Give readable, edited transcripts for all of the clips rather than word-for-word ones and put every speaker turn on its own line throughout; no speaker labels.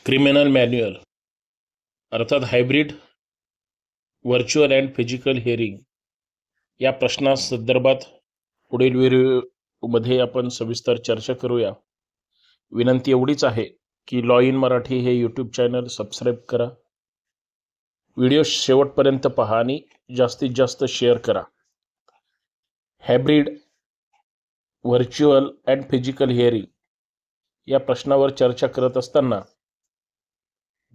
Criminal manual अर्थात hybrid virtual and physical hearing या प्रश्नासंदर्भात पुढील व्हिडिओमध्ये आपण सविस्तर चर्चा करूया. विनंती एवढीच आहे की लॉ इन मराठी हे यूट्यूब चॅनल सबस्क्राईब करा, व्हिडिओ शेवटपर्यंत पहा आणि जास्तीत जास्त शेअर करा. Hybrid virtual and physical hearing या प्रश्नावर चर्चा करत असताना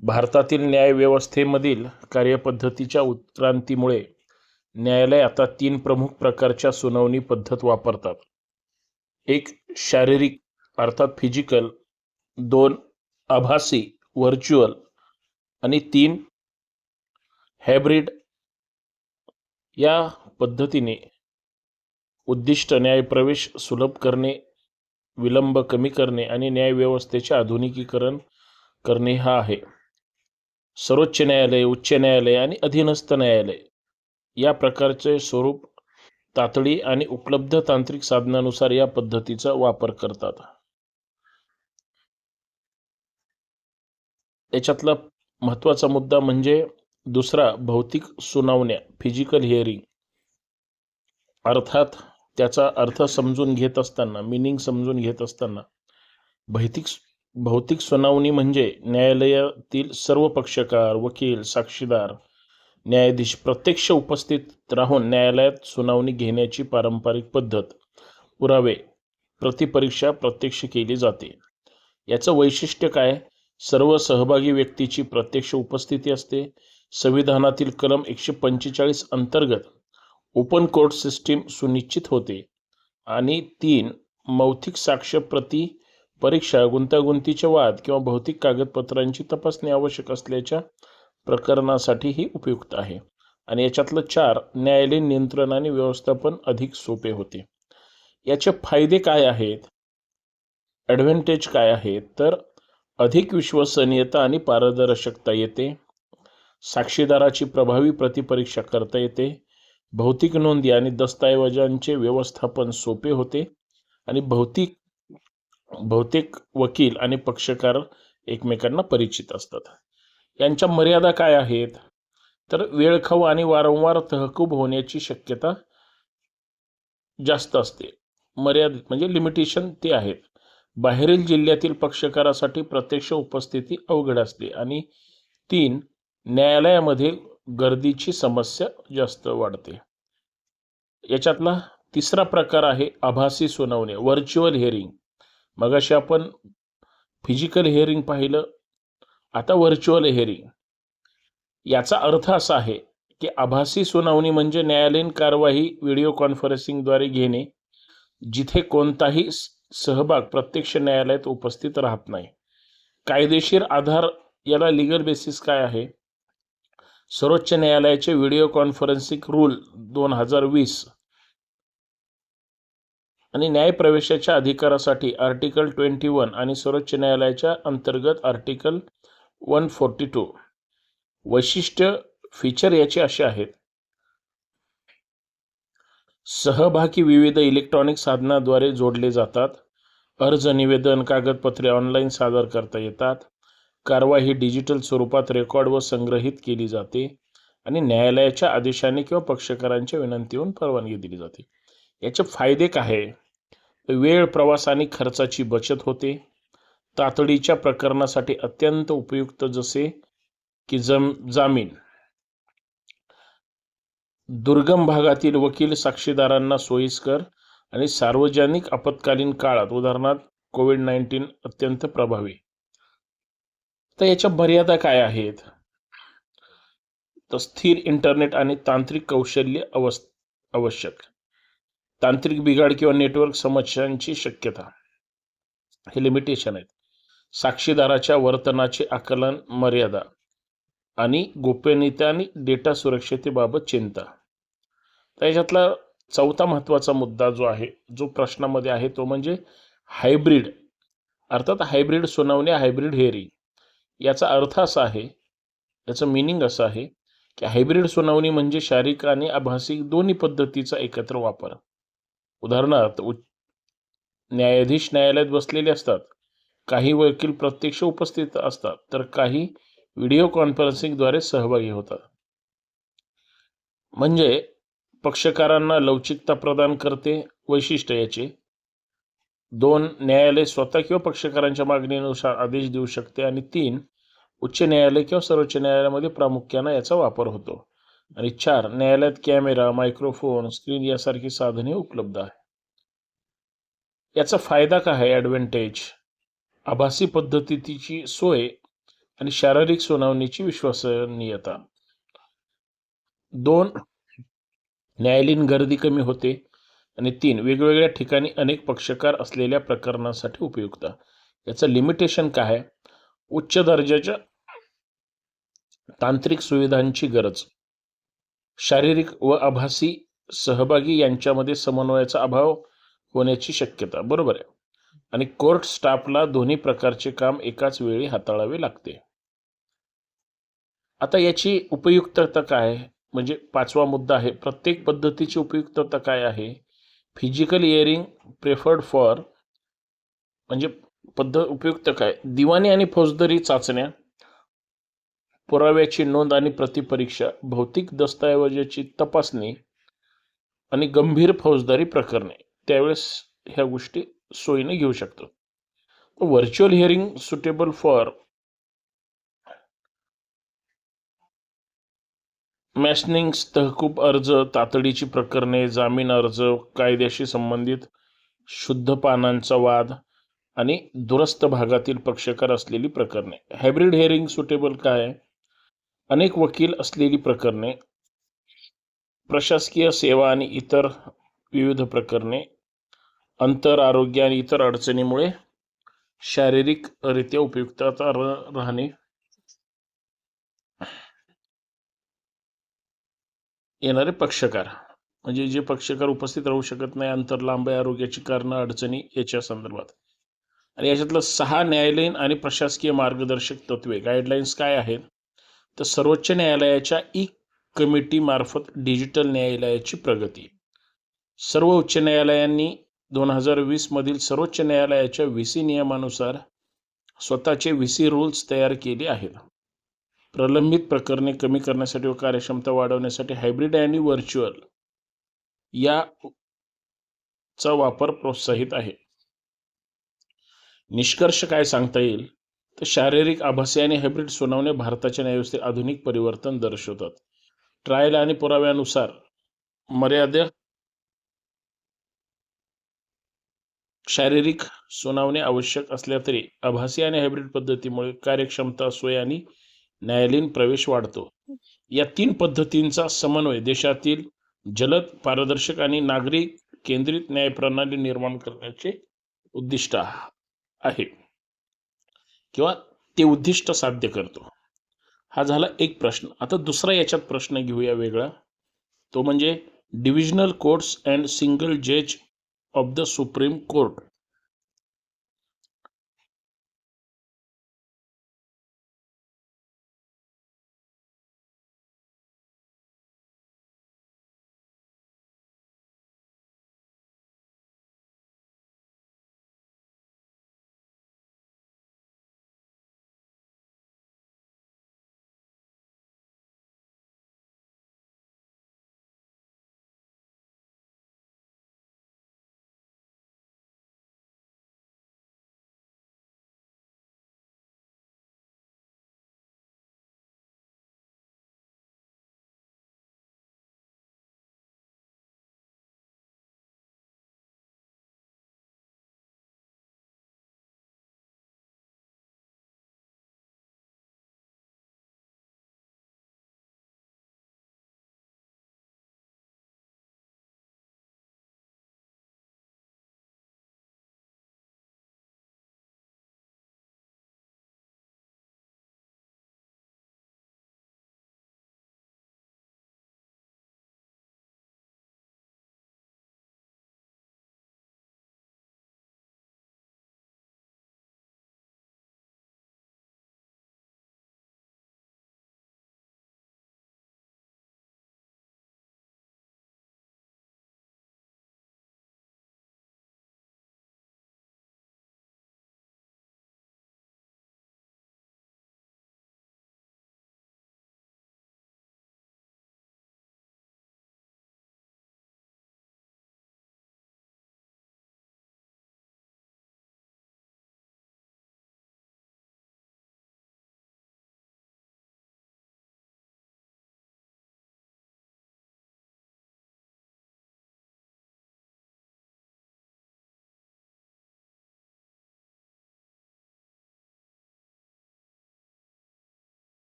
भारतातील न्यायव्यवस्थेमधील कार्यपद्धतीच्या उत्क्रांतीमुळे न्यायालय आता 3 प्रमुख प्रकारच्या सुनावणी पद्धत वापरतात. 1 शारीरिक अर्थात फिजिकल, 2 आभासी व्हर्च्युअल आणि 3 हायब्रिड. या पद्धतीने उद्दिष्ट न्यायप्रवेश सुलभ करणे, विलंब कमी करणे आणि न्यायव्यवस्थेचे आधुनिकीकरण करणे हा आहे. सर्वोच्च न्यायालय, उच्च न्यायालय आणि अधीनस्थ न्यायालय या प्रकारचे स्वरूप, तातडी आणि उपलब्ध तांत्रिक साधनानुसार या पद्धतीचा वापर करतात. याच्यातला महत्त्वाचा मुद्दा म्हणजे दुसरा, भौतिक सुनावण्या फिजिकल हिअरिंग. अर्थात त्याचा अर्थ समजून घेत असताना, मिनिंग समजून घेत असताना भौतिक सुनावणी म्हणजे न्यायालयातील सर्व पक्षकार, वकील, साक्षीदार, न्यायाधीश प्रत्यक्ष उपस्थित राहून न्यायालयात सुनावणी घेण्याची पारंपरिक पद्धत. पुरावे, प्रतिपरीक्षा प्रत्यक्ष केली जाते. याचं वैशिष्ट्य काय? सर्व सहभागी व्यक्तीची प्रत्यक्ष उपस्थिती असते. संविधानातील कलम 145 अंतर्गत ओपन कोर्ट सिस्टीम सुनिश्चित होते. आणि 3 मौखिक साक्ष प्रती परीक्षा गुंतागुंतीचे वाद किंवा भौतिक कागदपत्रांची तपासणी आवश्यक असल्याच्या प्रकरणासाठी ही उपयुक्त आहे. आणि याच्यातलं 4 न्यायालयीन नियंत्रण आणि व्यवस्थापन अधिक सोपे होते. याचे फायदे काय आहेत, ॲडव्हान्टेज काय आहेत? तर अधिक विश्वसनीयता आणि पारदर्शकता येते. साक्षीदाराची प्रभावी प्रतिपरीक्षा करता येते. भौतिक नोंदी आणि दस्तऐवजांचे व्यवस्थापन सोपे होते. आणि बहुतेक वकील आणि पक्षकार एकमेकांना परिचित असतात. यांच्या मर्यादा काय आहेत? तर वेळखाऊ आणि वारंवार तहकूब होण्याची शक्यता जास्त असते. मर्यादित म्हणजे लिमिटेशन ते आहेत. बाहेरील जिल्ह्यातील पक्षकारासाठी प्रत्यक्ष उपस्थिती अवघड असते. आणि 3 न्यायालयामध्ये गर्दीची समस्या जास्त वाढते. याच्यातला तिसरा प्रकार आहे आभासी सुनावणी व्हर्च्युअल हिअरिंग. मगाशी आपण फिजिकल हिअरिंग पाहिलं, आता व्हर्च्युअल हिअरिंग. याचा अर्थ असा आहे की आभासी सुनावणी म्हणजे न्यायालयीन कारवाई व्हिडिओ कॉन्फरन्सिंगद्वारे घेणे, जिथे कोणताही सहभाग प्रत्यक्ष न्यायालयात उपस्थित राहत नाही. कायदेशीर आधार, याला लीगल बेसिस काय आहे? सर्वोच्च न्यायालयाचे व्हिडिओ कॉन्फरन्सिंग रूल 2020 आणि न्यायप्रवेशाच्या अधिकारासाठी आर्टिकल 21 आणि सर्वोच्च न्यायालयाच्या अंतर्गत आर्टिकल 142. वैशिष्ट्य फीचर याचे असे आहेत: सहभागी विविध इलेक्ट्रॉनिक साधनाद्वारे जोडले जातात. अर्ज, निवेदन, कागदपत्रे ऑनलाईन सादर करता येतात. कारवाई ही डिजिटल स्वरूपात रेकॉर्ड व संग्रहित केली जाते. आणि न्यायालयाच्या आदेशाने किंवा पक्षकारांच्या विनंतीवरून परवानगी दिली जाते. याचे फायदे काय? वेळ, प्रवास आणि खर्चाची बचत होते. तातडीच्या प्रकरणासाठी अत्यंत उपयुक्त, जसे की जामीन. दुर्गम भागातील वकील साक्षीदारांना सोयीस्कर. आणि सार्वजनिक आपत्कालीन काळात, उदाहरणार्थ कोविड-19, अत्यंत प्रभावी. तर याच्या मर्यादा काय आहेत? तर स्थिर इंटरनेट आणि तांत्रिक कौशल्य आवश्यक. तांत्रिक बिघाड किंवा नेटवर्क समस्यांची शक्यता, हे लिमिटेशन आहेत. साक्षीदाराच्या वर्तनाचे आकलन, मर्यादा. आणि गोपनीयता आणि डेटा सुरक्षिततेबाबत चिंता. तर याच्यातला चौथा महत्त्वाचा मुद्दा जो आहे, जो प्रश्नामध्ये आहे, तो म्हणजे हायब्रिड. अर्थात हायब्रिड सुनावणी, हायब्रिड हिअरिंग. याचा अर्थ असा आहे, याचं मिनिंग असं आहे की हायब्रिड सुनावणी म्हणजे शारीरिक आणि आभासी दोन्ही पद्धतीचा एकत्र वापर. उदाहरणार्थ न्यायाधीश न्यायालयात बसलेले असतात काही वकील प्रत्यक्ष उपस्थित असतात तर काही व्हिडिओ कॉन्फरन्सिंगद्वारे सहभागी होतात. म्हणजे पक्षकारांना लवचिकता प्रदान करते. वैशिष्ट्य याचे 2. न्यायालय स्वतः किंवा पक्षकारांच्या मागणीनुसार आदेश देऊ शकते. आणि 3. उच्च न्यायालय किंवा सर्वोच्च न्यायालयामध्ये प्रामुख्याने याचा वापर होतो. आणि 4. न्यायालयात कॅमेरा, मायक्रोफोन, स्क्रीन यासारखी साधने उपलब्ध आहे. याचा फायदा काय आहे? ॲडव्हान्टेज: आभासी पद्धतीची सोय आणि शारीरिक सुनावणीची विश्वसनीयता. 2. न्यायालयीन गर्दी कमी होते. आणि 3. वेगवेगळ्या ठिकाणी अनेक पक्षकार असलेल्या प्रकरणासाठी उपयुक्त. याचं लिमिटेशन काय आहे? उच्च दर्जाच्या तांत्रिक सुविधांची गरज, शारीरिक व आभासी सहभागी यांच्यामध्ये समन्वयाचा अभाव होण्याची शक्यता. बरोबर आहे. आणि कोर्ट स्टाफला दोन्ही प्रकारचे काम एकाच वेळी हाताळावे लागते. आता याची उपयुक्तता काय? म्हणजे 5वा मुद्दा आहे, प्रत्येक पद्धतीची उपयुक्तता काय आहे? फिजिकल हिअरिंग प्रेफर्ड फॉर, म्हणजे उपयुक्त काय? दिवाणी आणि फौजदारी चाचण्या, पुराव्याची नोंद आणि प्रतिपरीक्षा, भौतिक दस्तऐवजाची तपासणी आणि गंभीर फौजदारी प्रकरणे त्यावेळेस ह्या गोष्टी सोयीने घेऊ शकतो. व्हर्च्युअल हिअरिंग सुटेबल फॉर मॅशनिंग्स, तहकूब अर्ज, तातडीची प्रकरणे, जामीन अर्ज, कायद्याशी संबंधित शुद्ध पानांचा वाद आणि दूरस्थ भागातील पक्षकार असलेली प्रकरणे. हायब्रिड हिअरिंग सुटेबल काय? अनेक वकील असलेली प्रकरणे, प्रशासकीय सेवा आणि इतर विविध प्रकरणे, अंतर, आरोग्य आणि इतर अडचणीमुळे शारीरिकरित्या उपयुक्तता राहणे येणारे पक्षकार, म्हणजे जे पक्षकार उपस्थित राहू शकत नाही, अंतर लांब आहे, आरोग्याची कारणं, अडचणी याच्या संदर्भात. आणि याच्यातलं 6 न्यायालयीन आणि प्रशासकीय मार्गदर्शक तत्वे गाईडलाईन्स काय आहेत? तर सर्वोच्च न्यायालयाच्या ई कमिटी मार्फत डिजिटल न्यायालयाची प्रगती. सर्व उच्च न्यायालयांनी 2020 मधील सर्वोच्च न्यायालयाच्या VC नियमानुसार स्वतःचे VC रूल्स तयार केले आहेत. प्रलंबित प्रकरणे कमी करण्यासाठी व कार्यक्षमता वाढवण्यासाठी हायब्रिड आणि व्हर्च्युअल याचा वापर प्रोत्साहित आहे. निष्कर्ष काय सांगता येईल? तर शारीरिक, आभासी आणि हायब्रिड सुनावणे भारताच्या न्यायव्यवस्थेत आधुनिक परिवर्तन दर्शवतात. ट्रायल आणि पुराव्यानुसार मर्यादा शारीरिक सुनावणे आवश्यक असल्या तरी आभासी आणि हायब्रिड पद्धतीमुळे कार्यक्षमता, सोय आणि न्यायालयीन प्रवेश वाढतो. या 3 पद्धतींचा समन्वय देशातील जलद, पारदर्शक आणि नागरिक केंद्रित न्यायप्रणाली निर्माण करण्याचे उद्दिष्ट आहे किंवा ते उद्दिष्ट साध्य करतो. हा झाला एक प्रश्न. आता दुसरा याच्यात प्रश्न घेऊया वेगळा, तो म्हणजे डिव्हिजनल कोर्ट्स अँड सिंगल जज ऑफ द सुप्रीम कोर्ट